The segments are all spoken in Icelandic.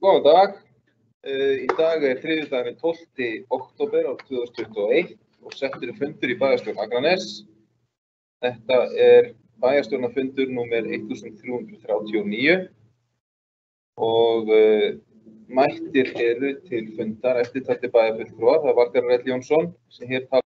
Góðan dag. Í dag þriðjudagurinn 12. október 2021 og settur fundur í bæjarstjórn Akraness. Þetta bæjarstjórnarfundur númer 1339 og mættir eru til fundar eftirtaldir bæjarfulltrúar. Það Valgarður L. Jónsson sem hér talar.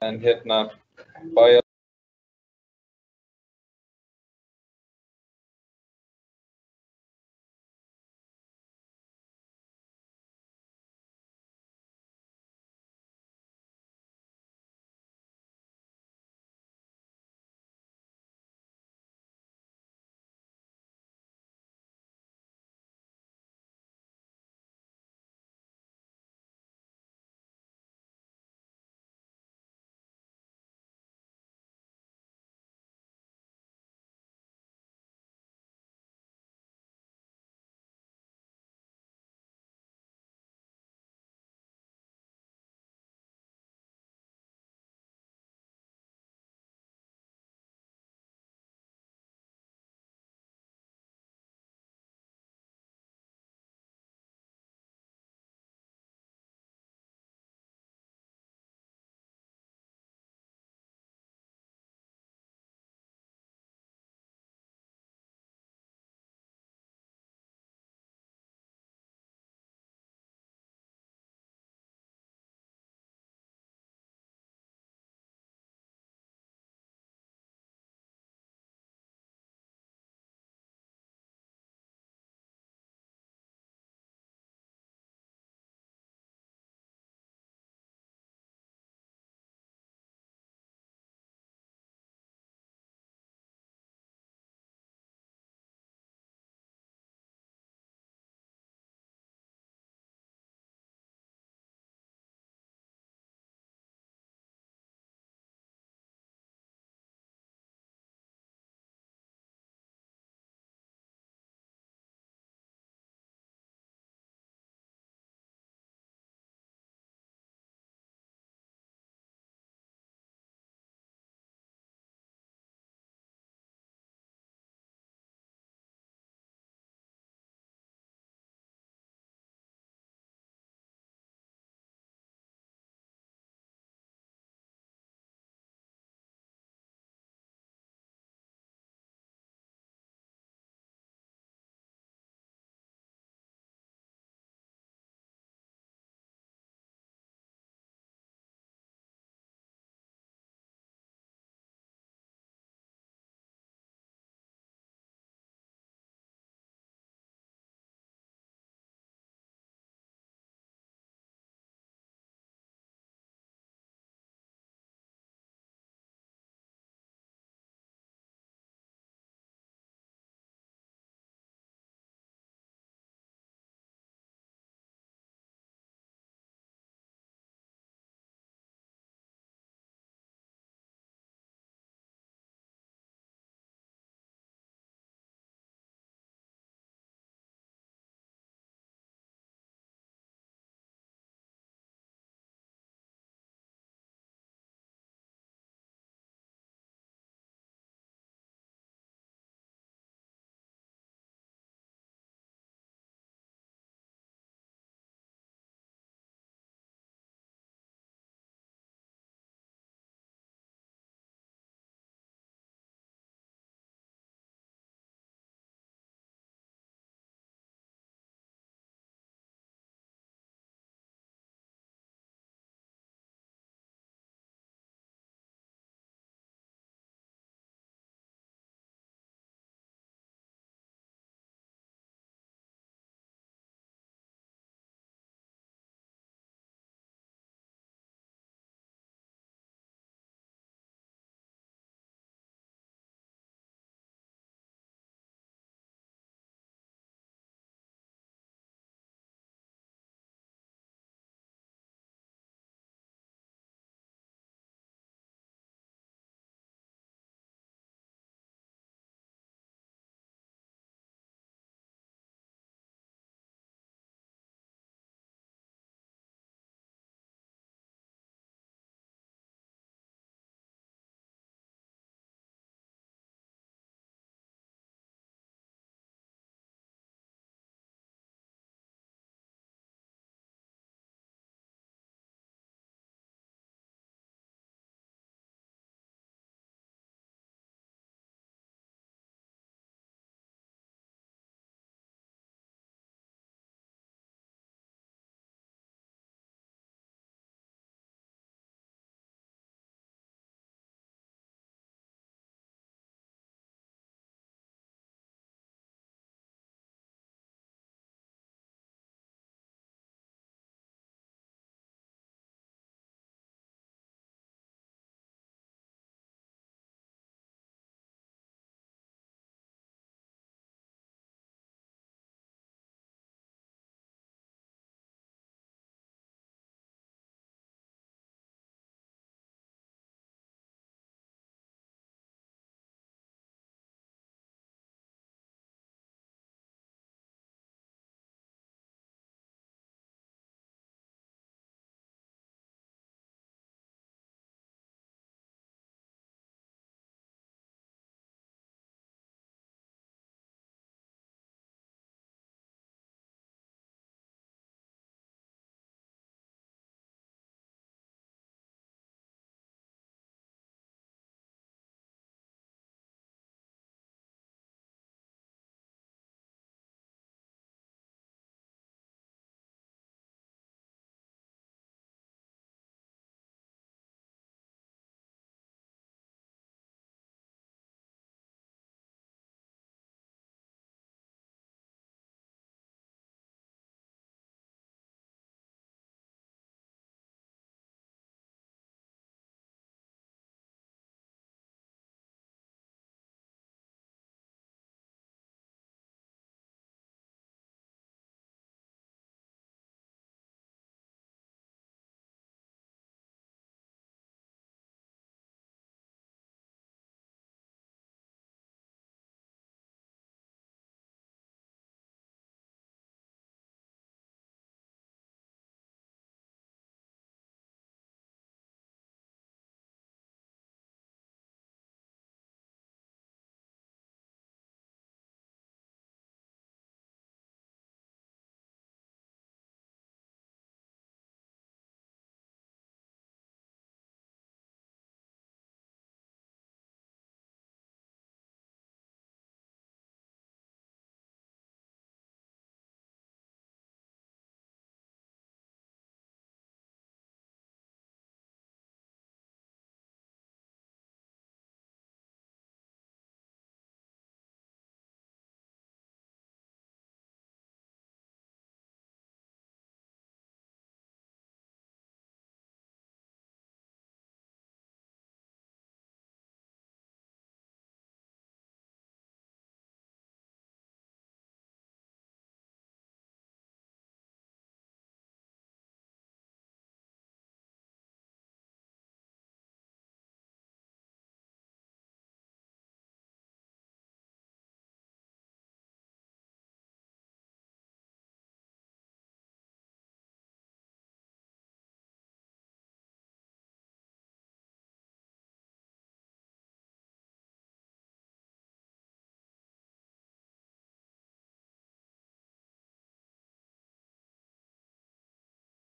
En bæjar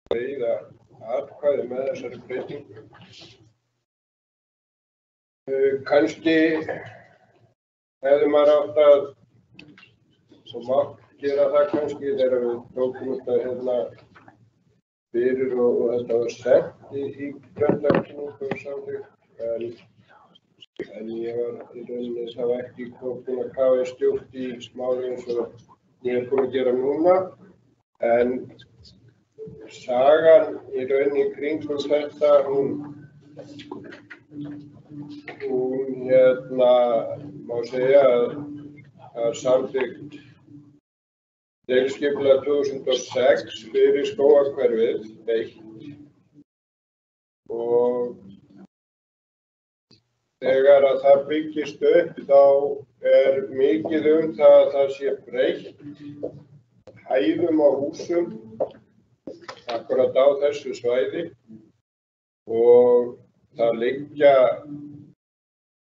greiða atkvæði með þessari breytingu. Kannski hefði maður átt að, og mátt gera það kannski þegar við tókum þetta hérna fyrir og þetta var sett í kjördagskynningu og samþykkt, en ég var í rauninni þá ekki búinn að kafa stjúpt í smáli eins og ég búinn að gera núna, en sagan í rauninni kringum þetta, hún hérna má segja að samþykkt deiliskipulag 2006 fyrir skógahverfið 1 og þegar að það byggist upp þá mikið það að það sé breytt hæðum á húsum akkurat á þessu svæði og það liggja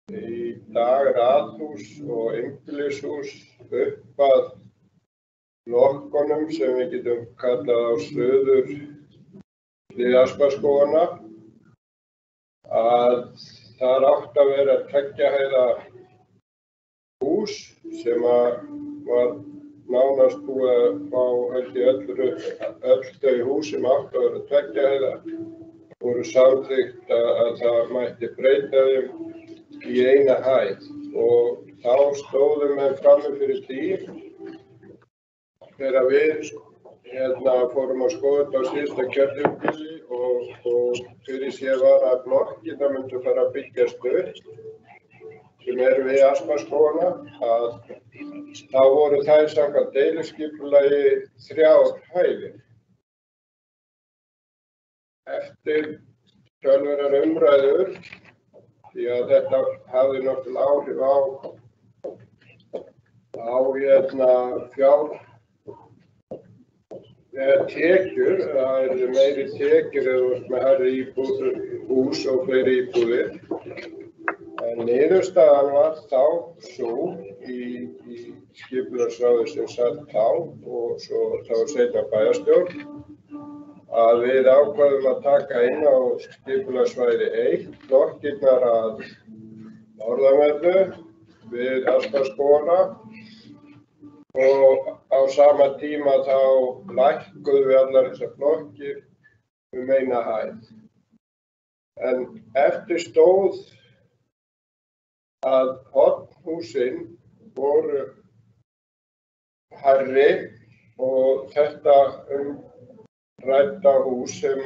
í dag raðhús og einbýlishús upp að lokkunum sem við getum kallað á suður hlið Asparskóganna, að þar átti að vera 2 hæða hús sem var nánast búið að fá held ég öll þau hús sem átti að vera 2 hæða voru samþykkt að það mætti breyta þeim í 1 hæð og þá stóðum við frammi fyrir því þegar við fórum að skoða þetta á síðasta kjörtímabili og fyrir séð var að blokkirnar myndu fara að byggjast upp sem við Asparskógana, að þá voru þær samkvæmt deiliskipulagi 3 hæðir. Eftir töluverðar umræður, því að þetta hafði náttúrulega áhrif á tekjur, það meiri tekjur eða þú ert með hærri hús og fleiri íbúðir. En niðurstaðan var þá sú í skipulagsráði sem satt þá og svo þá seinna bæjarstjórn að við ákváðum að taka inn á skipulagssvæði 1 blokkirnar að norðanverðu við Asparskógana og á sama tíma þá lækkuðum við allar þessar blokkir 1 hæð. En eftir stóð að hornhúsin voru hærri og þetta rædda hús sem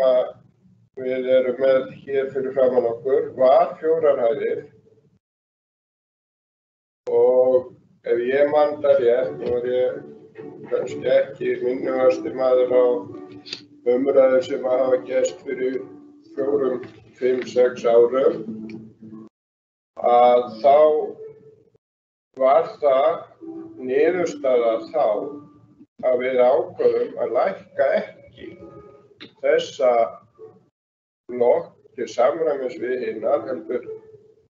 við erum með hér fyrir framan okkur var 4 hæðir og ef ég man það rétt, nú ég kannski ekki minnugasti maður á umræður sem hafa gerst fyrir 4, 5, 6 árum, að þá var það niðurstaða þá að við ákváðum að lækka ekki þessa blokk til samræmis við hinnar, heldur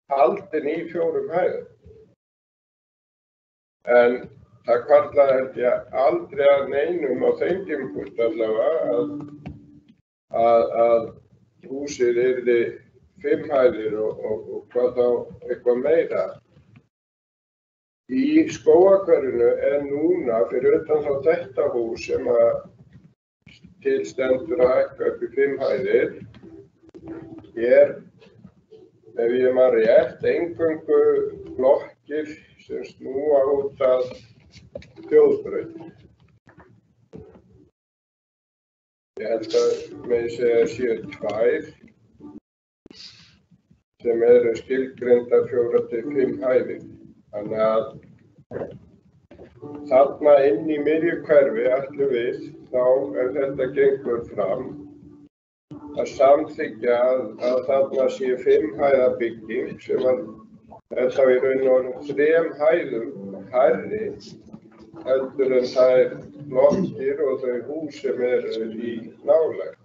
haldin í 4 hæðum. En það hvarflaði held ég aldrei að neinum á þeim tímapunkt allavega að húsið yrði 5 hæðir og hvað þá eitthvað meira. Í skógahverfinu núna fyrir utan þá þetta hús sem til stendur að hækka upp í 5 hæðir ef ég man rétt, eingöngu blokkir sem snúa út að þjóðbraut. Ég held að með segja séu 2 sem eru skilgreindar 4 til 5 hæðir. Þannig að þarna inn í miðju hverfi ætlum við, þá þetta gengur fram, að samþykkja að þarna sé 5 hæða bygging sem þá í raun og veru 3 hæðum hærri heldur en þær blokkir og þau hús sem eru í nálægð.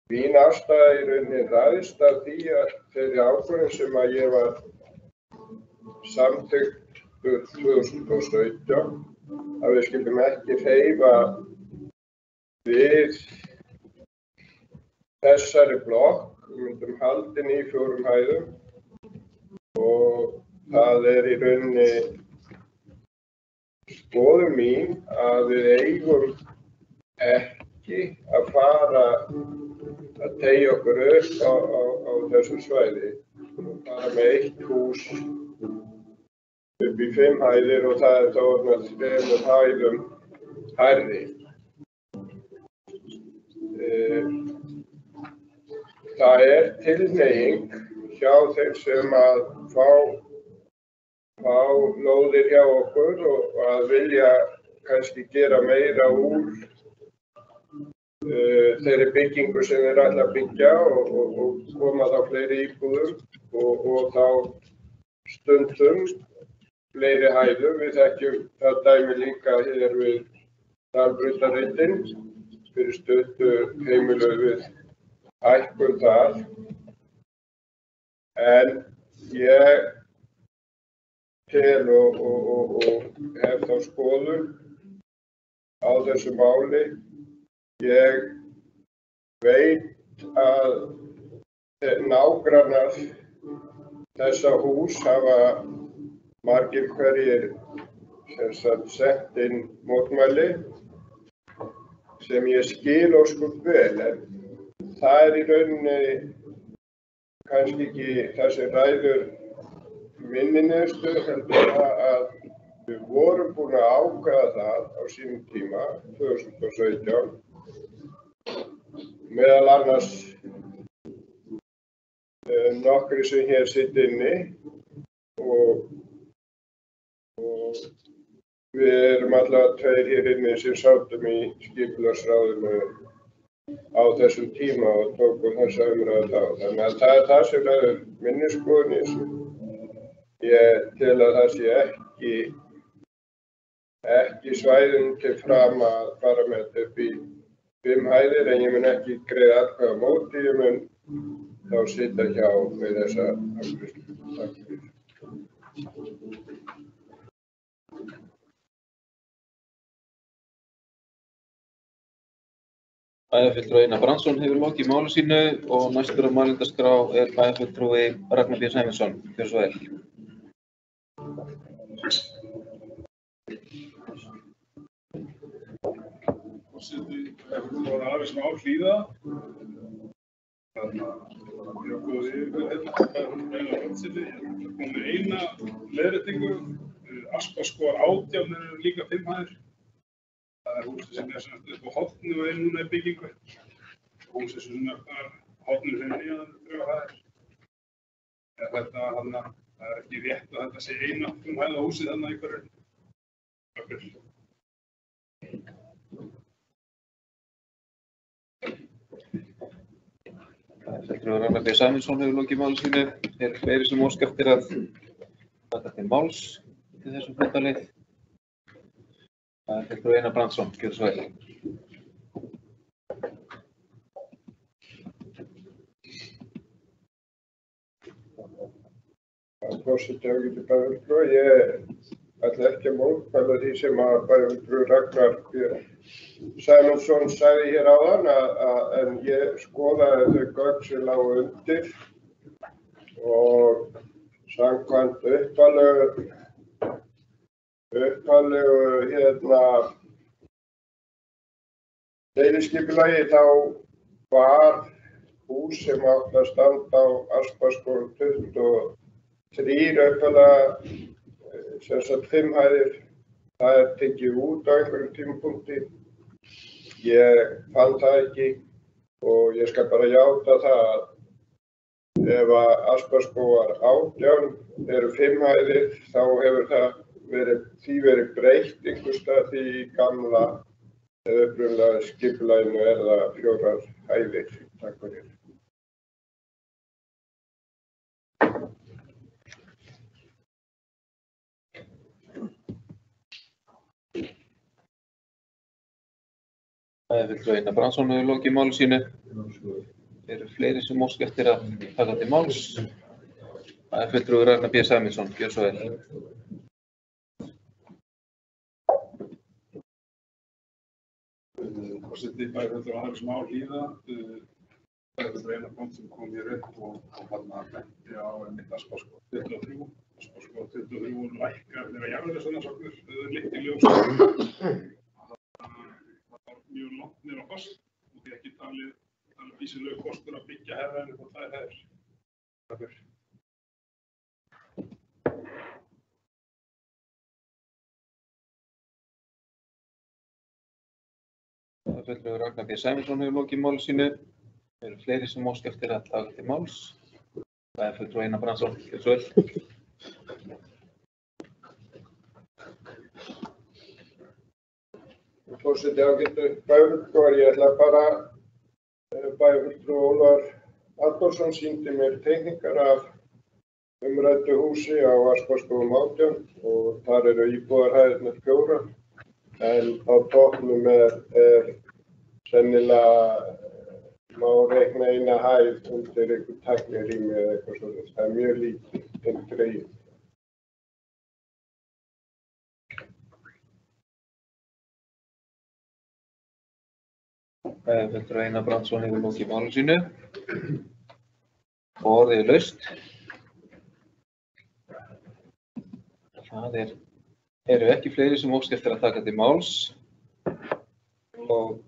Mín afstaða í rauninni ræðst af því að þeirri ákvörðun sem ég var samþykkt 2017 að við skyldum ekki hreyfa við þessari blokk myndum haldin í 4 hæðum og það í rauninni skoðun mín að við eigum ekki að fara að teygja okkur upp á þessu svæði og fara með eitt hús upp í 5 hæðir og það þá með 3 hæðum hærri. Það tilhneiging hjá þeim sem að fá lóðir hjá okkur og að vilja kannski gera meira úr þeirri byggingu sem þeir ætla að byggja og koma þá fleiri íbúðum og þá stundum fleiri hæðum. Við þekkjum það dæmi líka hér við Dalbrautarreitinn fyrir stuttu heimilu við hækkun þar. En ég tel og hef þá skoðun á þessu máli. Ég veit að nágrannar þessa hús hafa margir hverjir sett inn mótmæli sem ég skil ósköp vel, en það í rauninni kannski ekki það sem ræður minni niðurstöðu, heldur að við vorum búin að ákveða það á sínum tíma, 2017, meðal annars nokkri sem hér sitt inni og við erum allavega 2 hér inni sem sátum í skipulagsráðinu á þessum tíma og tókum þessa umræðu þá. Þannig að það það sem ræður minni skoðun í þessu. Ég tel að það sé ekki svæðum til fram að fara með þetta upp í 5 hæðir, en ég mun ekki greiða atkvæði á móti, ég mun þá sitja hjá við þessa afgreiðslu. Takk fyrir. Bæjarfulltrúi Einar Brandsson hefur lokið máli sínu og næstur á mælendaskrá bæjarfulltrúi Ragnar B. Sæmundsson. Gjörðu svo vel. Forseti, ef þú voru aðeins má hlýða. Þannig að mjög góð yfirferð komið eina leiðréttingu. Aspaskor 18 eru líka 5 hæðir. Það húsið sem sem upp á horni og núna í byggingu. Húsið sem hornir fyrir nýjan 3 hæðir. Þetta það ekki rétt að þetta sé eina 5 hæða húsið þarna í hverju. Bæjarfulltrúi Ragnar B. Sæmundsson hefur lokið máli sínu. Eru fleiri sem óska eftir að taka til máls til þessum fundalið? Bæjarfulltrúi Einar Brandsson, gjörðu svo vel. Forseti ágæti bæjarfulltrúi, ég ætla ekki að mótmæla því sem að bæjarfulltrúi Ragnar B. Sæmundsson sagði hér áðan, en ég skoðaði þau gögn sem lágu undir og samkvæmt upphaflegu deiliskipulagi þá var hús sem átti að standa á Aspaskor 23 upphaflega, sem sagt 5 hæðir. Það tekið út á einhverjum tímapunkti. Ég fann það ekki og ég skal bara játa það að ef að Aspaskor 18 eru 5 hæðir, þá hefur það verið breytt einhvers staðar því í gamla eða upprunalega skipulaginu það 4 hæðir. Takk fyrir. Bæjarfulltrúi Einar Brandsson hefur lokið máli sínu. Eru fleiri sem óska eftir að taka til máls? Bæjarfulltrúi Ragnar B. Sæmundsson, gjörðu svo vel. Forseti bæjarfulltrúa Haralds Má Hlíða, bæjarfulltrúa Einar Bond sem kom hér upp og þarna benti á einmitt Aspaskot 23. Aspaskot 23 lækkar þegar jarðvegsrannsóknir leitt í ljós. Það var mjög langt niður á kost og því ekki talið vísilegur kostur að byggja hærra en upp á 2 hæðir. Bæjarfulltrúi Ragnar B. Sæmundsson hefur lokið máli sínu. Eru fleiri sem óska eftir að taka til máls. Bæjarfulltrúi Einar Brandsson, gjörðu svo vel. Forseti ágætu bæjarfulltrúar, ég ætla bara bæjarfulltrúi Ólafur Adolfsson sýndi mér teikningar af umræddu húsi á Aspaskógum 18 og þar eru íbúðarhæðirnar 4 en á toppnum er sennilega má reikna eina hæð undir einhver tæknirými eða eitthvað svoleiðis. Það er mjög lítið dregið. Bæjarfulltrúi Einar Brandsson hefur lokið máli sínu og orðið er laust. Það eru ekki fleiri sem óska eftir að taka til máls og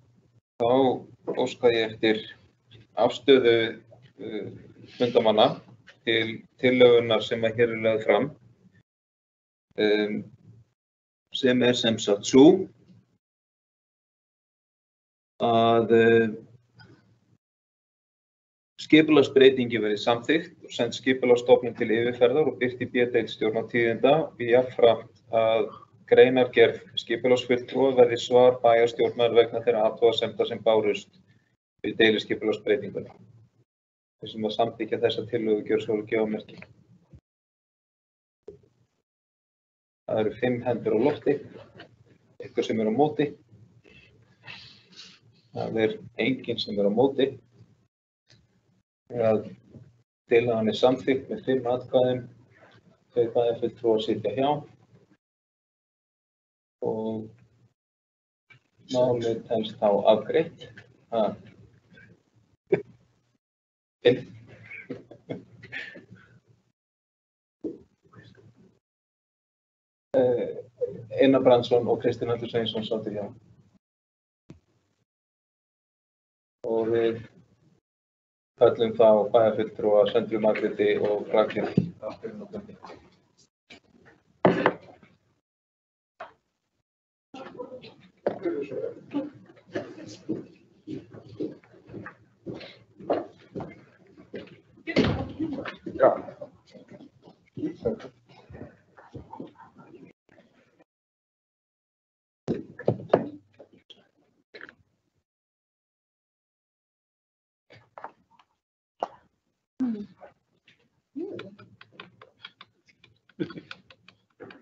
þá óska ég eftir afstöðu fundarmanna til tillögunnar sem hér er lögð fram sem sem sagt sú að skipulagsbreytingi verði samþykkt og send skipulagsstofnun til yfirferðar og birt í B-deild Stjórnartíðinda og jafnframt að greinargerð skipulagsfulltrúa verði svar bæjarstjórnar vegna þeirra athugasemda sem bárust við deiliskipulagsbreytinguna. Þeir sem að samþykkja þessa tillögu gjörðu svo vel gefa merki. Það eru 5 hendur á lofti, einhver sem er á móti. Það er enginn sem er á móti. Þegar tillagan er samþykkt með 5 atkvæðum, þau bæjarfulltrúar sitja hjá og málið telst þá afgreitt. Einar Brandsson og Kristinn Andri Sveinsson sátu hjá. Og við köllum þá bæjarfulltrúa Söndru Margréti og Rakel aftur inn á fundi. Já.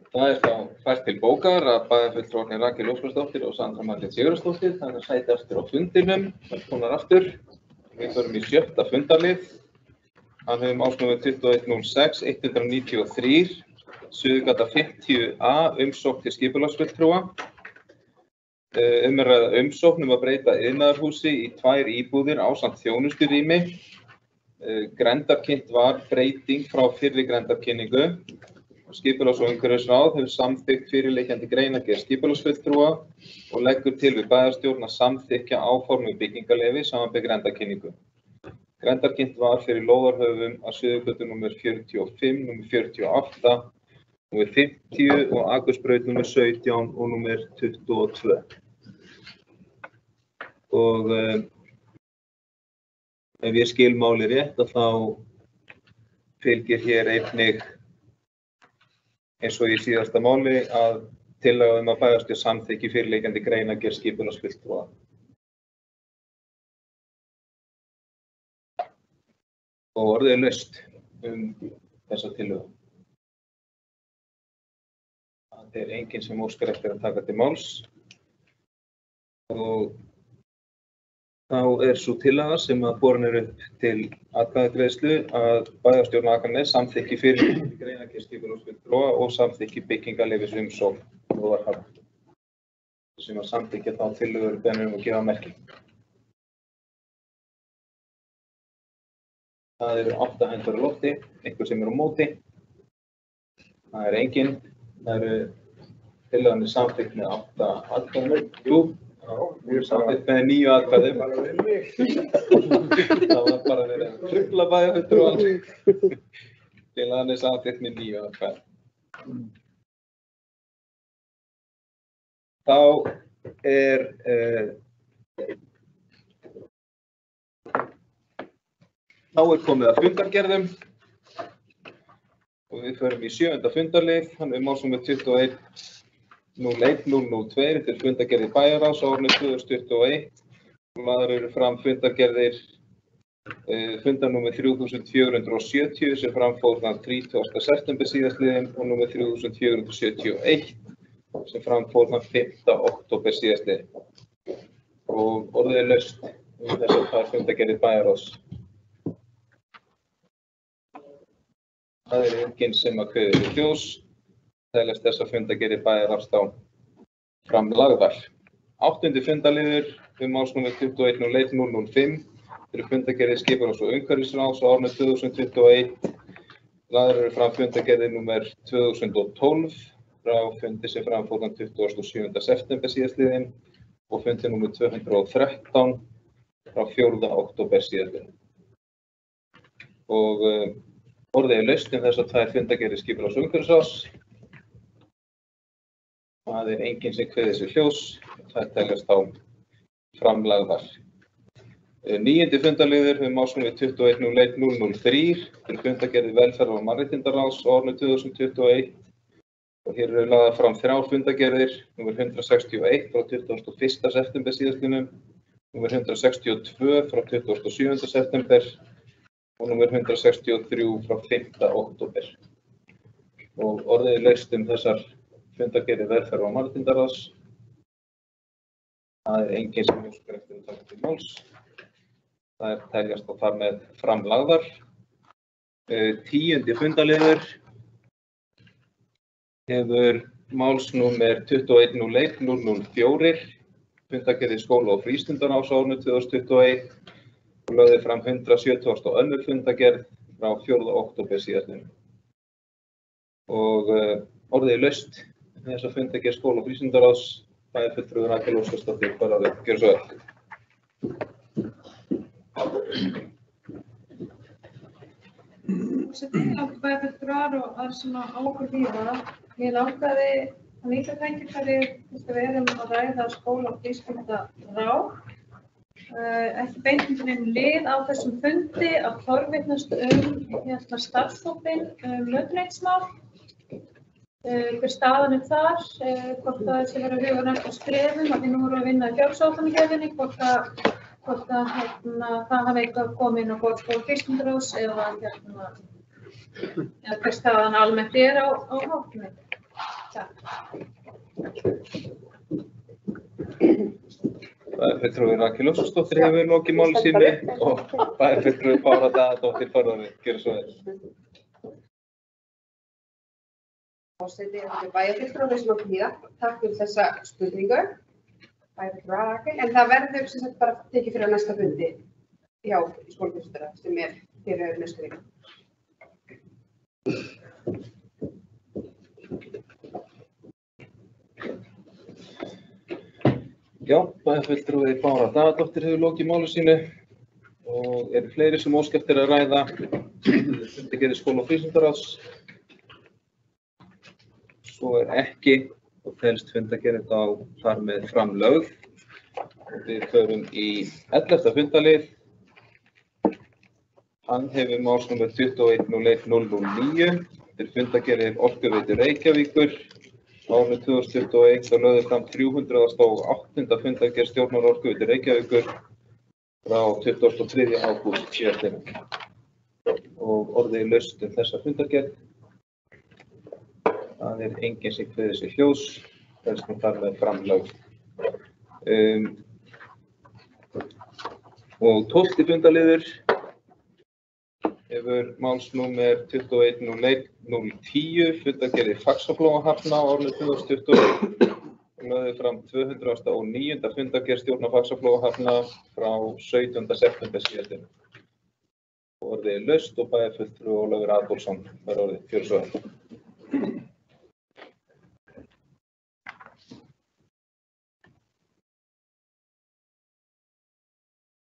Það er þá fært til bókar að bæjarfulltrúarnir Rakel Óskarsdóttir og Sandra Margrét Sigurðardóttir taka sæti aftur á fundinum. Velkomnar aftur. Við förum í 7. fundarlið. Hann hefur málsnúmer 2106 193 Suðurgata 50A umsókn til skipulagsfulltrúa. Ræða umsókn að breyta iðnaðarhúsi í 2 íbúðir ásamt þjónusturými. Grenndarkynnt var breyting frá fyrri grenndarkynningu. Skipulags- og umhverfisráð hefur samþykkt fyrirliggjandi greinargerð skipulagsfulltrúa og leggur til við bæjarstjórn að samþykkja áformuð byggingarleyfi samanber grenndarkynningu. Grenndarkynnt var fyrir lóðarhöfum að Suðurgötu nr. 45, nr. 48, nr. 50 og Akursbraut nr. 17 og nr. 22. Og ef ég skil máli rétt að þá fylgir hér einnig eins og í síðasta máli að tillaga að bæjarstjórn samþykki fyrirliggjandi greinargerð skipulagsfulltrúa. Og orðið er laust þessa tillögu. Það er enginn sem óskar eftir að taka til máls. Og þá er sú tillaga sem að borin er upp til atkvæðagreiðslu að bæjarstjórn Akraness samþykki fyrirliggjandi greinargerð skipulagsfulltrúa og samþykki byggingarleyfisumsókn lóðarhafa. sem að samþykkja þá tillögur beðnir og gefa merki. Það eru 8 hendur á lofti, einhver sem er á móti. Það er enginn. Það eru tillögunni samþykkt með 8 atkvæðum. Jú, samþykkt með 9 atkvæðum. Það var bara verið að trufla bæjarfulltrúa. Tillögunni samþykkt með 9 atkvæðum. Þá er komið að fundargerðum og við förum í 7. fundarlið. Hann er málsnúmer 21.01.002 til fundargerði bæjarráðs á árinu 2021. Lagðar eru fram fundargerðir fundarnúmer 3470 sem framfór þann 30. september síðastliðinn og númer 3471 sem framfór þann 5. október síðastliðinn. Og orðið er laust þessar 2 fundargerðir bæjarráðs. Það er enginn sem að kveður í hljóðs. Teljast þessar fundargerðir bæjarráðs þá framlagðar. 8. fundarliður málsnúmer 21.01.005 fyrir fundargerðir skipulags- og umhverfisráðs á árinu 2021. Lagðar eru fram fundargerðir númer 2012 frá fundi sem framfór þann 27. september síðastliðinn og fundi númer 213 frá 4. október síðastliðinn. Og orðið er laust þessar 2 fundargerðir skipulags- og umhverfisráðs. Það er enginn sem kveður sig hljóðs. Það teljast þá framlagðar. 9. fundarliður málsnúmer 21.01.003 fyrir fundargerðir velferðar- og mannréttindaráðs á árinu 2021. Og hér eru lagðar fram 3 fundargerðir, númer 161 frá 21. september síðastliðnum, númer 162 frá 27. september og númer 163 frá 5. október. Og orðið er laust þessar fundargerðir velferðar- og mannréttindaráðs. Það er enginn sem óskar eftir að taka til máls. Það er teljast og þar með framlagðar. 10. fundarliður hefur málsnúmer 21.01.004 fundargerðir skóla- og frístundaráðs á árinu 2021 og lögði fram 172. fundargerð frá 4. október síðastliðinn. Og orðið er laust þessar fundargerð skóla- og frístundaráðs. Bæjarfulltrúi Rakel Óskarsdóttir, bara að gera svo vel. Bæjarfulltrúar og aðrir sem á okkur hlýða. Mér langaði að nýta tækifærið þegar við erum að ræða skóla- og frístundaráð. Ekki beint neinn lið á þessum fundi að forvitnast starfshópinn mötuneysmál. Hver staðan er þar, hvort það sé verið að huga næstu skrefum, að við nú erum að vinna í fjársáttagerðinni, hvort það hafi eitthvað komið inn á borð skóla- og frístundaráðs eða hver staðan almennt er á hópnum. Takk. Bæjarfulltrúi Rakel Óskarsdóttir hefur lokið máli sínu og bæjarfulltrúi Bára Daðadóttir farðar gera svo vel. Forseti bæjarfulltrúar sem á hlýða. Takk fyrir þessa spurningu. Bæjarfulltrúar Rakel. En það verður sem sagt bara tekið fyrir á næsta fundi hjá skólafrístundara sem er fyrir næstu viku. Já, bæjarfulltrúi Bára Daðadóttir hefur lokið máli sínu og eru fleiri sem óska eftir að ræða fundargerðir skóla- og frístundaráðs. Svo er ekki og telst fundargerðin þá þar með framlögð. Við förum í 11. fundarlið. Hann hefur málsnúmer 21.01.009 til fundargerðir Orkuveitu Reykjavíkur á árinu 2021 og lögðu fram 308. fundargerð stjórnar Orkuveitu Reykjavíkur frá 23. ágúst síðastliðinn. Og orðið er laust þessa fundargerð. Það er enginn sem kveður sig hljóðs, telst þar með framlögð. Og 12. fundarliður hefur málsnúmer 21.01.010 fundargerðir Faxaflóahafna á árinu 2021 og lögðu fram 209. fundargerð stjórnar Faxaflóahafna frá 17. september síðastliðnum. Orðið er laust og bæjarfulltrúi Ólafur Adolfsson var orðið kjörsóðan.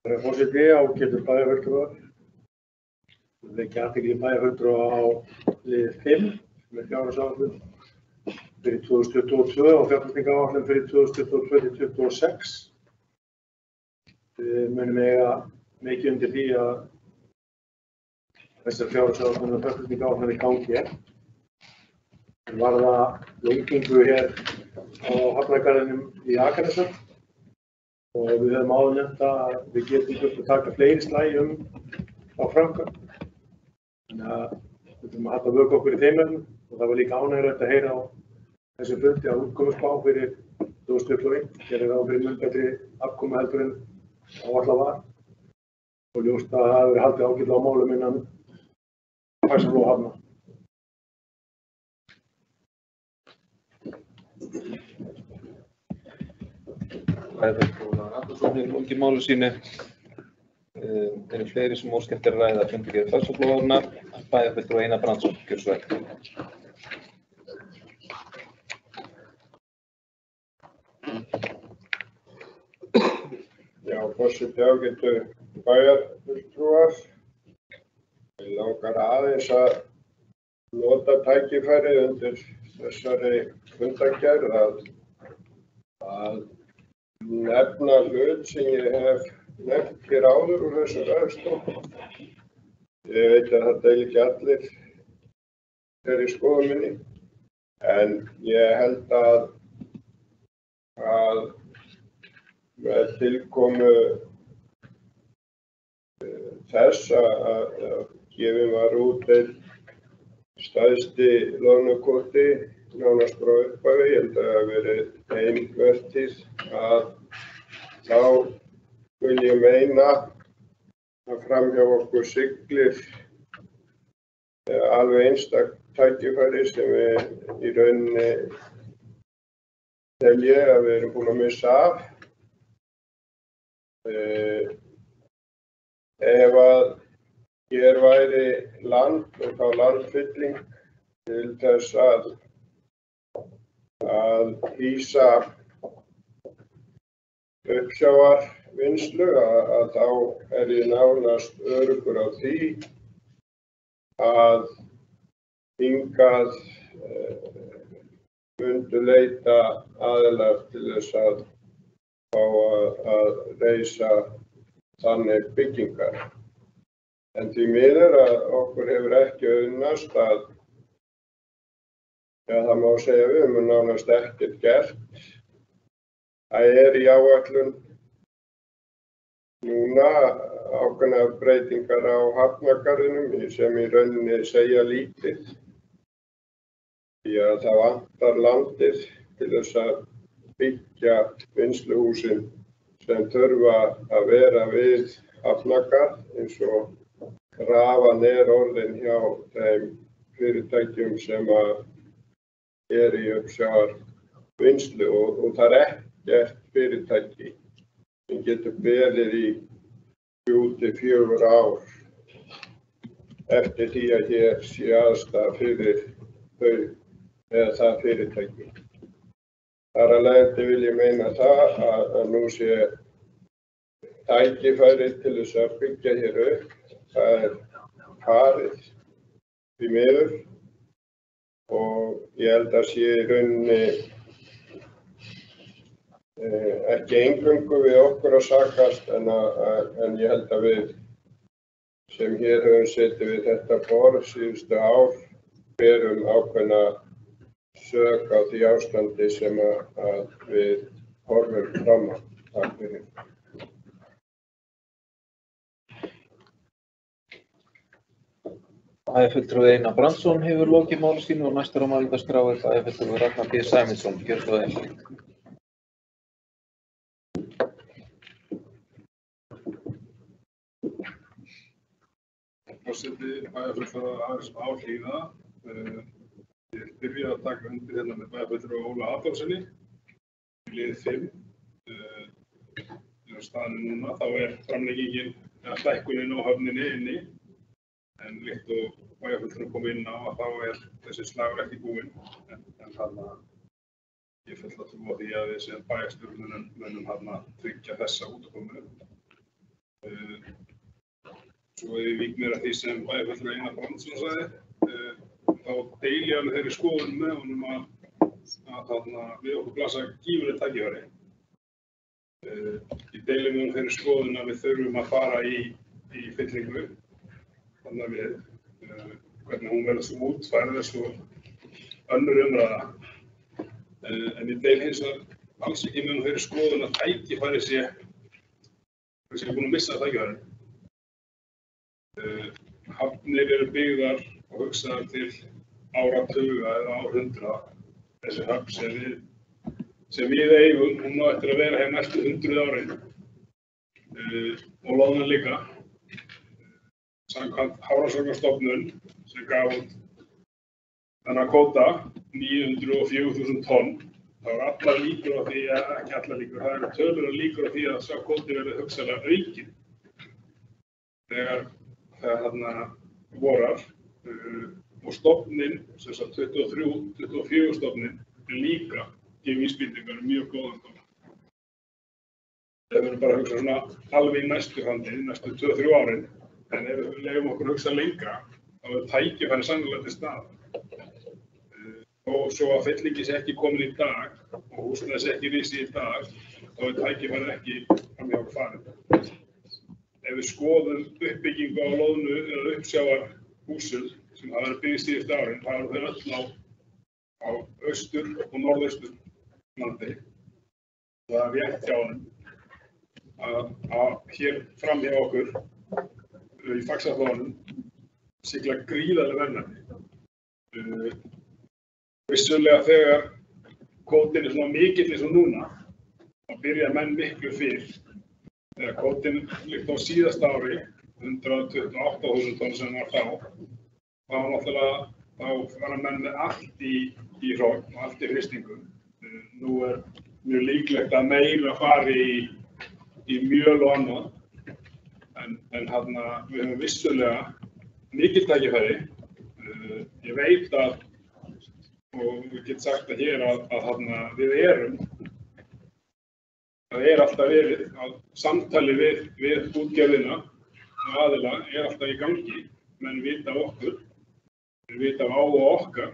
Herra forseti, ágætu bæjarfulltrúar. Vekja athygli bæjarfulltrúa á lið 5 sem er fjárhagsáætlun fyrir 2022 og fjárfestingaráætlun fyrir 2022-2026. Við munum eiga mikið undir því að þessar fjárhagsáætlun og fjárfestingaráætlun í gangi. Það varða lengingu hér á hafnargarðinum í Akranesshöfn. Og við höfum áður nefnt að við getum þurft að taka fleiri slagi á framkvæmd. Þannig að við þurfum að halda vöku okkur í þeim efnum og það var líka ánægjulegt að heyra á þessum fundi að útkomuspá fyrir 2021 gerir ráð fyrir mun betri afkomu heldur en áætlað var og ljóst að það hafi verið haldið ágætlega á málum innan Faxaflóahafna. Bæjarfulltrúi Adolfsson hefur lokið máli sínu. Eru fleiri sem óska eftir að ræða fundargerð Faxaflóahafna. Bæjarfulltrúi Einar Brandsson, kjörsóðan. Já, forseti, ágætu bæjarfulltrúar. Mig langar aðeins að nota tækifærið undir þessari fundargerð að nefna hlut sem ég hef nefnt hér áður úr þessum ræðustól. Ég veit að það deili ekki allir hér í skoðun minni, en ég held að með tilkomu þess að gefinn var út einn stærsti loðnukvóti nánast frá upphafi, ég held að það hafi verið ein vertíð að þá vil ég meina að framhjá okkur siglir alveg einstakt tækifæri sem við í rauninni tel ég að við erum búin að missa af. Ef að hér væri land og þá landfylling til þess að hýsa uppsjávarvinnslu að þá er ég nánast öruggur á því að hingað mundu leita aðilar til þess að fá að reisa þannig byggingar. En því miður að okkur hefur ekki auðnast að, já það má segja við höfum nánast ekkert gert. Það er í áætlun núna ákveðnar breytingar á hafnargarðinum sem í rauninni segja lítið. Því að það vantar landið til þess að byggja vinnsluhúsin sem þurfa að vera við hafnargarð eins og krafan er orðin hjá þeim fyrirtækjum sem er í uppsjávarvinnslu og það er ekkert fyrirtæki sem getur beðið í 3 til 4 ár eftir því að hér sé aðstaða fyrir þau eða það fyrirtæki. Þar af leiðandi vil ég meina það að nú sé tækifæri til þess að byggja hér upp. Það er farið því miður og ég held að sé í rauninni ekki eingöngu við okkur að sakast en ég held að við sem hér höfum setið við þetta borð síðustu ár berum ákveðna sök á því ástandi sem að við horfum fram á. Takk fyrir. Bæjarfulltrúi Einar Brandsson hefur lokið máli sínu og næstur á mælendaskrá er bæjarfulltrúi Ragnar B. Sæmundsson, kjörsóðan. Forseti bæjarfulltrúa aðeins á Hlíða. Ég byrja að taka undir hérna með bæjarfulltrúa Óla Adolfssoni. lið 5. Staðan núna, þá framlengingin eða stækkunin á höfninni inni, en líkt og bæjarfulltrúi kom inn á að þá þessi slagur ekki búinn, en þarna ég full að trúa því að við sem bæjarstjórn munum tryggja þessa útkomu. Svo ef ég vík mér að því sem bæjarfulltrúi Einar Brandsson sagði, þá deili ég alveg þeirri skoðun með honum að við okkur blasa gífurlegt tækifæri. Ég deili með honum þeirri skoðun að við þurfum að fara í fyllingu, þannig að við, hvernig hún verður svo útfærð svo önnur umræða. En ég deili hins vegar alls ekki með honum þeirri skoðun að tækifæri sé búin að missa tækifærin. Hafnir eru byggðar og hugsaðar til áratuga eða árhundra. Þessi höfn sem við eigum, hún á eftir að vera hér næstu 100 árin og loðnan líka. Samkvæmt Hafrannsóknastofnun sem gaf út þennan kvóta 904.000 tonn. Það var allar líkur á því, ekki allar líkur, það eru tölulegar líkur á því að sá kvóti verði hugsanlega aukinn þegar vorar og stofninn, sem sagt 24 stofninn, líka gefið vísbendingar mjög góðan stofn. Við verðum bara að hugsa svona alveg í næstu framtíð, næstu 2-3 árin, en ef við leyfum okkur að hugsa lengra, þá tækifæri sannarlega til staðar. Og svo að fyllingi sé ekki komin í dag og húsnæði sé ekki risið í dag, þá tækifæri ekki framhjá okkur farin. Ef við skoðum uppbyggingu á loðnu eða uppsjávarhúsum sem hafa verið byggð síðustu árin, þá eru þau öll á austur og norðaustur landi. Það er rétt hjá honum að hér framhjá okkur í Faxaflóanum sigla gríðarleg verðmæti. Vissulega þegar kvótinn svona mikill eins og núna, þá byrja menn miklu fyrr. Þegar kvótinn líkt á síðasta ári, 128.000 tonn sem var þá fara menn með allt í hrogn og allt í frystingu. Nú mjög líklegt að meira fari í mjöl og annað, en við höfum vissulega mikil tækifæri. Ég veit að, og við getum sagt það hér að það alltaf verið að samtali við útgerðina og aðila alltaf í gangi, menn vita okkur. Við vitum á og okkar.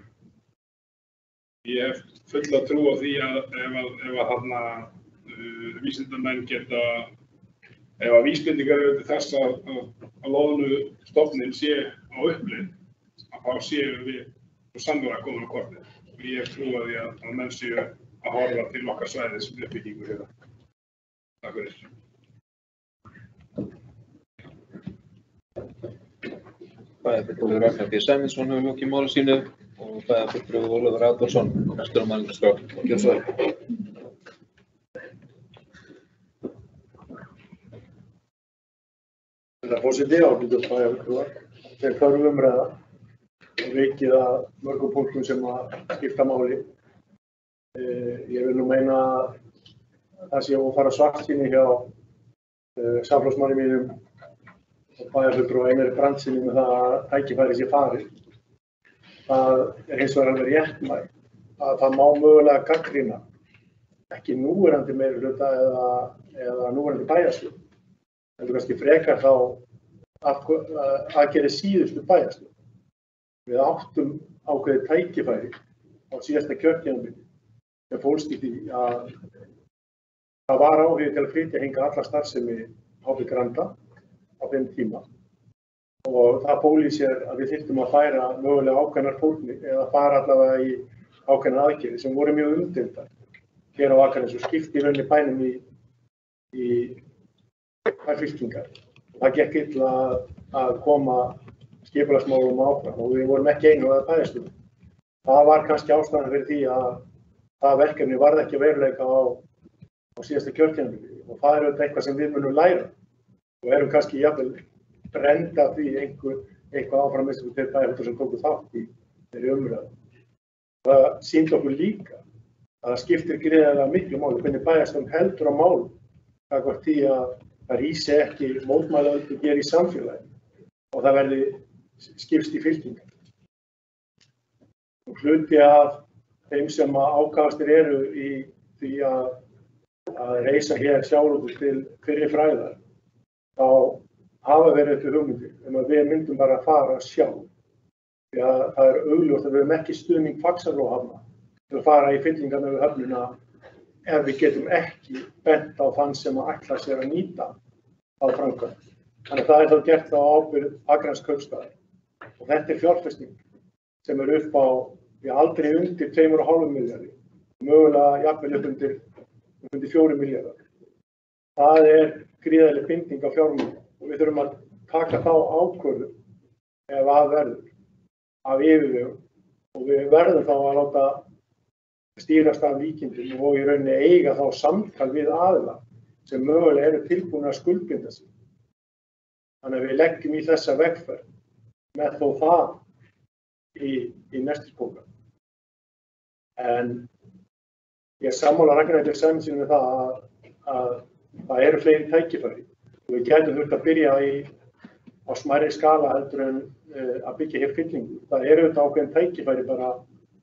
Ég hef fulla trú á því að ef vísindamenn geta, ef vísbendingar eru til þess að loðnustofninn sé á uppleið, þá séum við svo sannarlega komin á kortið. Og ég hef trú á því að menn séu að horfa til okkar svæðis uppbyggingu hérna. Takk fyrir. Bæjarfulltrúi Ragnar B. Sæmundsson hefur lokið máli sínu og bæjarfulltrúi Ólafur Adolfsson næstur á mælendaskrá. Gjörðu svo vel. Herra forseti, ágætu bæjarfulltrúar. Þetta hörð umræða og vikið að mörgum punktum sem að skipta máli. Ég vil nú meina að það sé að fara svartsýni hjá samflokksmanni mínum og bæjarfulltrúa Einari Brandsyni með það að tækifæri sé farið. Það hins vegar alveg réttmætt að það má mögulega gagnrýna ekki núverandi meirihluta eða núverandi bæjarstjórn. Heldur kannski frekar þá aðgerðir síðustu bæjarstjórn. Við áttum ákveðið tækifæri á síðasta kjörtímabili sem fólst í því að það var áhugi til að flytja hingað alla starfsemi HB Granda á þeim tíma og það fól í sér að við þyrftum að færa mögulega ákveðnar fórnir eða fara allavega í ákveðnar aðgerðir sem voru mjög umdeildar hér á Akranesi og skipti í rauninni bænum í þær fylkingar. Það gekk illa að koma skipulagsmálum áfram og við vorum ekki einu að bæjarstjórn. Það var kannski ástæðan fyrir því að það verkefni varð ekki veruleika á síðasta kjörtímabili og það auðvitað eitthvað sem við munum læra og erum kannski jafnvel brenda því eitthvað áfram eins og þeir bæjarfulltrúar sem tóku þátt í þeirri umræðu. Það sýndi okkur líka að það skiptir gríðarlega miklu máli hvernig bæjarstjórn heldur á málum gagnvart því að það rísi ekki mótmælaöldu hér í samfélagi og það verði skipst í fylkingar. Og hluti af þeim sem ákafastir eru í því að reisa hér sjávarútveg til fyrri fræðar, þá hafa verið uppi hugmyndir að við myndum bara að fara sjálf. Því að það augljóst að við höfum ekki stuðning Faxaflóahafna til að fara í fyllingarnar við höfnina ef við getum ekki bent á þann sem ætlar sér að nýta á framkvæmd. Þannig að það þá gert á ábyrgð Akrans kaupstaðar. Og þetta fjárfesting sem upp á aldrei undir 2,5 milljarði, mögulega jafnvel upp undir 4 milljarðar. Það gríðarleg binding á fjármunum og við þurfum að taka þá ákvörðun ef að verður af yfirvegum og við verðum þá að láta stýrast af líkindum og í rauninni eiga þá samtal við aðila sem mögulega eru tilbúin að skuldbinda sig. Þannig að við leggjum í þessa vegferð með þó það í nestisbóka. En ég sammála Ragnhildi Sæmundssyni með það að það eru fleiri tækifæri og við getum þurft að byrja á smærri skala heldur en að byggja hér fyllingu. Það eru þetta ákveðin tækifæri bara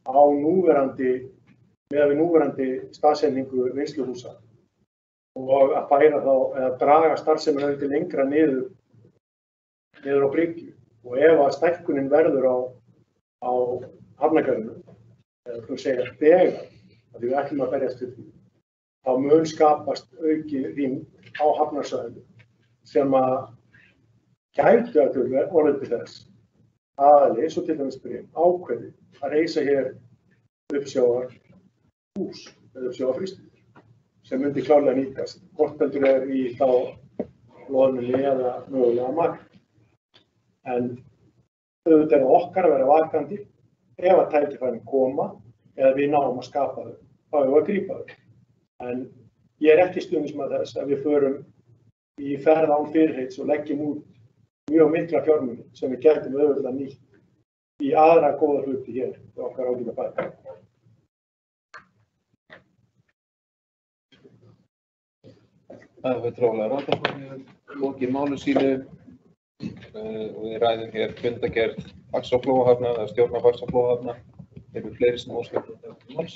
á með núverandi staðsetningu vinnsluhúsa og að færa þá eða draga starfsemina til lengra niður á bryggju. Og ef að stækkunin verður á hafnargarðinu, eða segja þegar, að við ætlum að berjast við því, þá mun skapast aukið rýmd á hafnarsvæðinu sem að gætu að orðið til þess aðali, eins og til dæmis byrjum, ákveði að reisa hér uppsjávarhús eða uppsjávarfrystihús sem myndi klárlega nýtast, hvort heldur í þá loðnunni eða mögulega magn. En auðvitað okkar að vera vakandi ef að tækifærin koma eða við náum að skapa þau, þá erum við að grípa þau. En ég ekki stuðningsmaður þess að við förum í ferð án fyrirheits og leggjum út mjög mikla fjármuni sem við gætum auðvitað nýtt í aðra góða hluti hér á okkar ágæta bæ. Það fulltrúi Ólafur Ragnarsson hefur lokið máli sínu og við ræðum hér fundargerð Faxaflóahafna eða stjórnar Faxaflóahafna. Hefur fleiri sem óskar máls.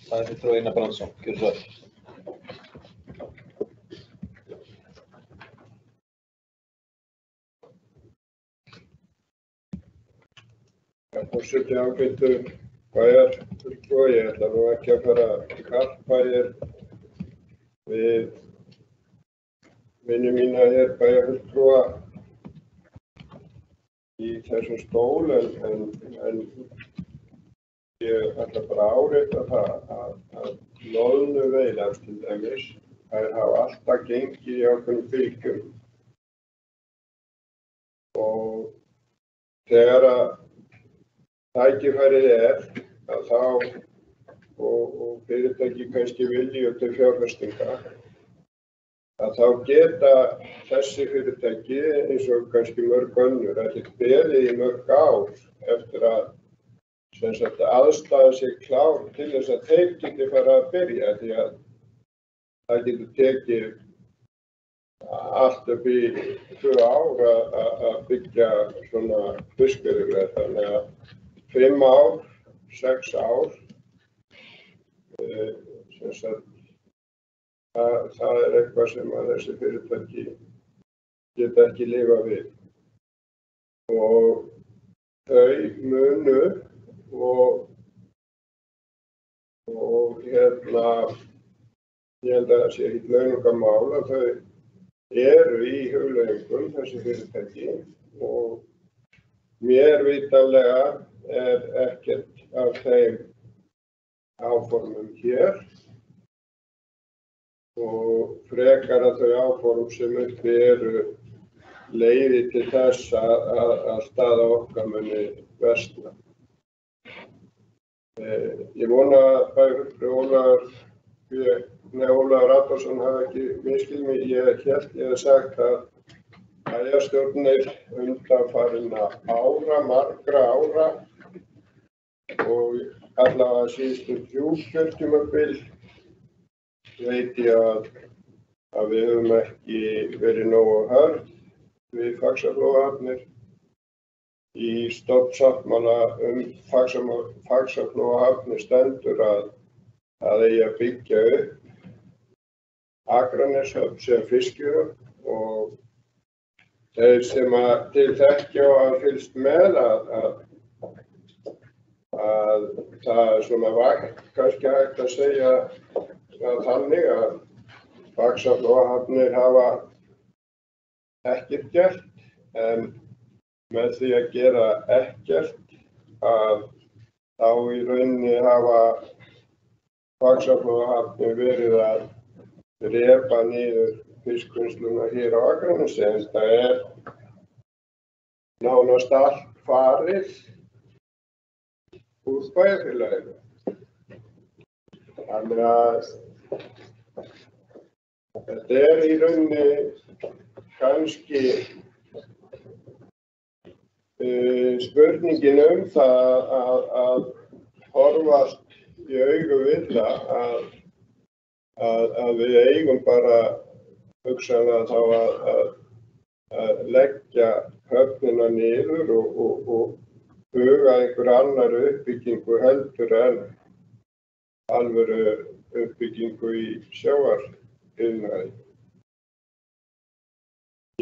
Það fulltrúi Einar Brandsson. Gjörðu svo vel. Forseti ágætu bæjarfulltrúa, ég ætla nú ekki að fara karpa hér við vinnu mína hér bæjarfulltrúa í þessum stól en ég ætla bara að árétta það að loðnuveiðar til dæmis, þær hafa alltaf gengið í ákveðnum bylgjum og þegar að tækifærið að þá og fyrirtæki kannski vilji til fjárfestinga að þá geta þessi fyrirtæki eins og kannski mörg önnur ekkert beðið í mörg ár eftir að aðstæða sig klár til þess að þeir geti fara að byrja því að það getur tekið allt upp í 2 ár að byggja svona fiskveiðiver, þannig að 5 ár, 6 ár, það eitthvað sem að þessi fyrirtæki geta ekki lifað við. Og þau munu og ég held að það sé ekki launungarmál að þau eru í hugleiðingum þessi fyrirtæki og mér vitanlega ekkert af þeim áformum hér og frekar að þau áform sem uppi eru leiði til þess að staða okkar muni versna. Ég vona að bæjarfulltrúi Ólafur Ragnarsson hafi ekki misskilið mig. Ég hef sagt að bæjarstjórnir undanfarinna ára, margra ára og allavega síðustu 3 kjörtímabil veit ég að við höfum ekki verið nógu hörð við Faxaflóahafnir. Í stofnsáttmála Faxaflóahafnir stendur að eigi að byggja upp Akraneshöfn sem fiskihöfn og þeir sem til þekkja og hafa fylgst með að það svona var kannski hægt að segja þannig að Faxaflóahafnir hafa ekkert gert en með því að gera ekkert að þá í rauninni hafa Faxaflóahafnir verið að drepa niður fiskvinnsluna hér á Akranesi en það nánast allt farið úr bæjarfélaginu. Þannig að þetta í rauninni kannski spurningin það að horfast í augu við það að við eigum bara hugsanlega þá að leggja höfnina niður og huga einhver annar uppbyggingu heldur en alvöru uppbyggingu í sjávariðnaði.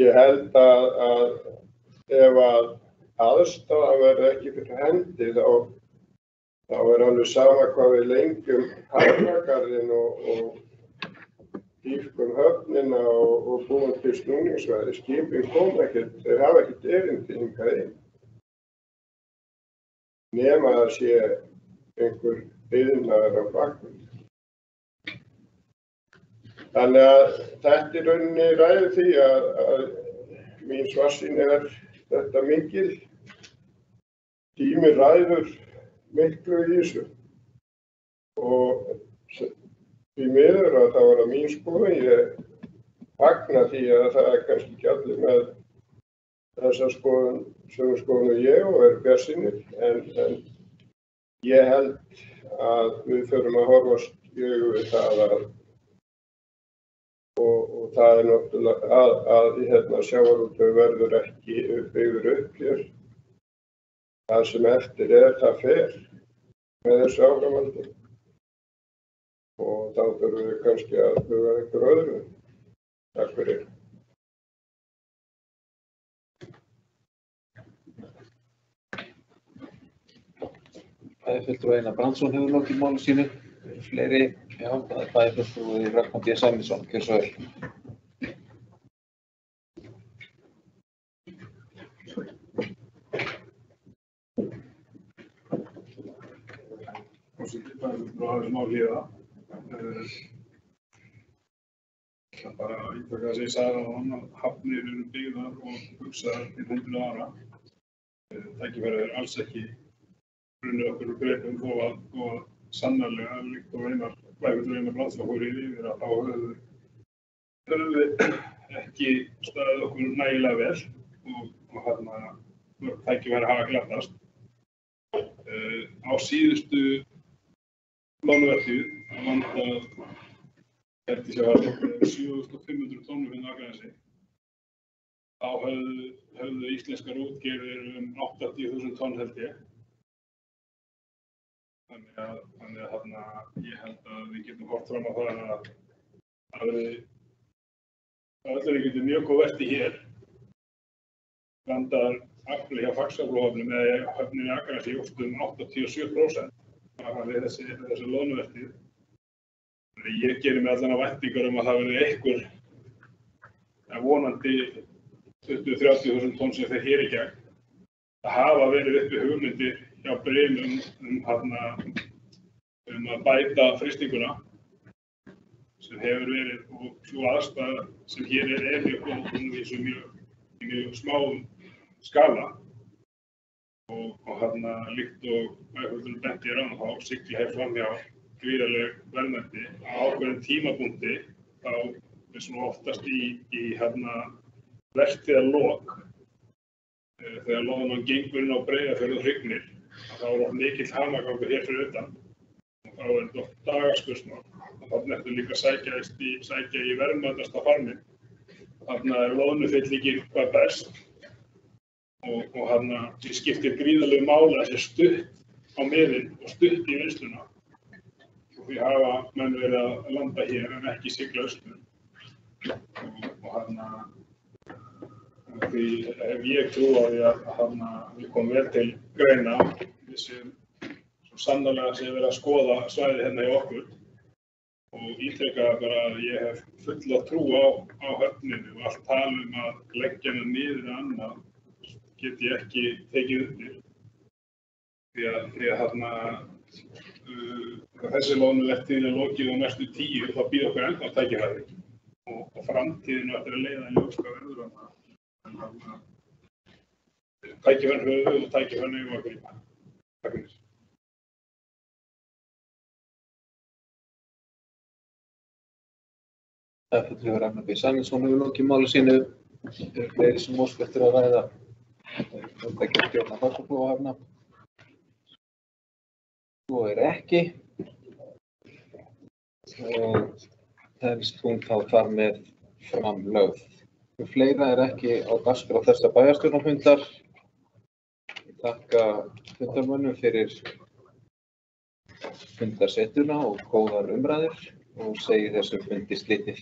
Ég held að ef aðstaða verði ekki fyrir hendi þá alveg sama hvað við lengjum Hafnargarðinn og dýpkum höfnina og búum til snúningssvæði. Skipin koma ekkert, þeir hafa ekkert erindi hingað inn. Nema að sé einhver iðnaður á bakvið. Þannig að þetta í rauninni ræður því að mín svarsýn þetta mikil. Tími ræður miklu í þessu. Og því miður að það var að mín skoðun, ég fagna því að það kannski ekki allir með þessa skoðun, sömu skoðun ég og bjartsýnir, en ég held að við förum að horfast í augu við það og það náttúrulega að sjávarútvegur verður ekki byggður upp hér. Það sem eftir það fer með þessu áframhaldi. Og þá þurfum við kannski að huga einhver öðru. Takk fyrir. Bæjarfulltrúi Einar Brandsson hefur lokið máli sínu. Fleiri, já, það bæjarfulltrúi Ragnar B. Sæmundsson. Gjörðu svo vel. Bæjarfulltrúi hafði smá hlýða. Það bara að ítöka það sem ég sagði áðan að hafnir eru byggðar og hugsaðar til 100 ára. Tækifærið alls ekki brunnið okkur úr greipum þó að sannarlega, líkt og Bæjarfulltrúi Einar Brandsson fór yfir að þá höfum við ekki staðið okkur nægilega vel og tækifærið hafa glatast. Á síðustu loðnuvertíð vandað held ég sé að 7.500 tonnu hérna á Akranesi. Þá höfðu íslenskar útgerðir 80.000 tonn held ég. Þannig að ég held að við getum horft fram á það að öllur getur mjög góð verti hér. Vandaðar afli hjá Faxaflóahöfnum eða höfnin í Akranesi jókst 87%. Það var þessi loðnuvertíð. Ég gerir mig allan á væntingar að það verði einhver vonandi 20-30.000 tonn sem fer hér í gegn. Það hafa verið uppi hugmyndir hjá Brimum að bæta frystinguna sem hefur verið og svo aðstæða sem hér mjög góð í mjög smáum skala og líkt og Bæjarfulltrúi benti á þá sigla hér fram hjá gríðarleg verðmæti. Á ákveðnum tímapunkti þá svona oftast í vertíðarlok þegar loðnan gengur inn á Breiðafjörð og Hrygnir þá er mikill hamagangur hér fyrir utan. Og þá er þetta dagaspursmál. Þannig ertu líka að sækja í verðmætasta farminn. Þannig er loðnufyllingin hvað best. Og því skiptir gríðarlegu máli að sé stutt á miðin og stutt í vinnsluna. Og því hafa menn verið að landa hér en ekki sigla austur. Og því hef ég trú á því að við komum vel til greina. Við séum svo sannarlega sem verið að skoða svæðið hérna í okkur. Og ítreka bara að ég hef fulla trú á höfninu og allt tal að leggja hana niður eða annað get ég ekki tekið undir. Því að þessi loðnuvertíð er lokið á næstu 10 þá býður okkur ennþá tækifæri. Og framtíðinu ættir að leiða í ljós hvað verður þarna. Tækifærin höfum við og tækifærin eigum að grípa. Takk fyrir. Fulltrúi Ragnar B. Sæmundsson hefur lokið máli sínu. Eru fleiri sem óska eftir að ræða stjórnar Faxaflóahafna? Svo er ekki. Og telst hún þá þar með framlögð. Fleira er ekki á dagskrá þessa bæjarstjórnarfundar. Ég þakka fundarmönnum fyrir fundarsetuna og góðar umræður og segi þessum fundi slitið.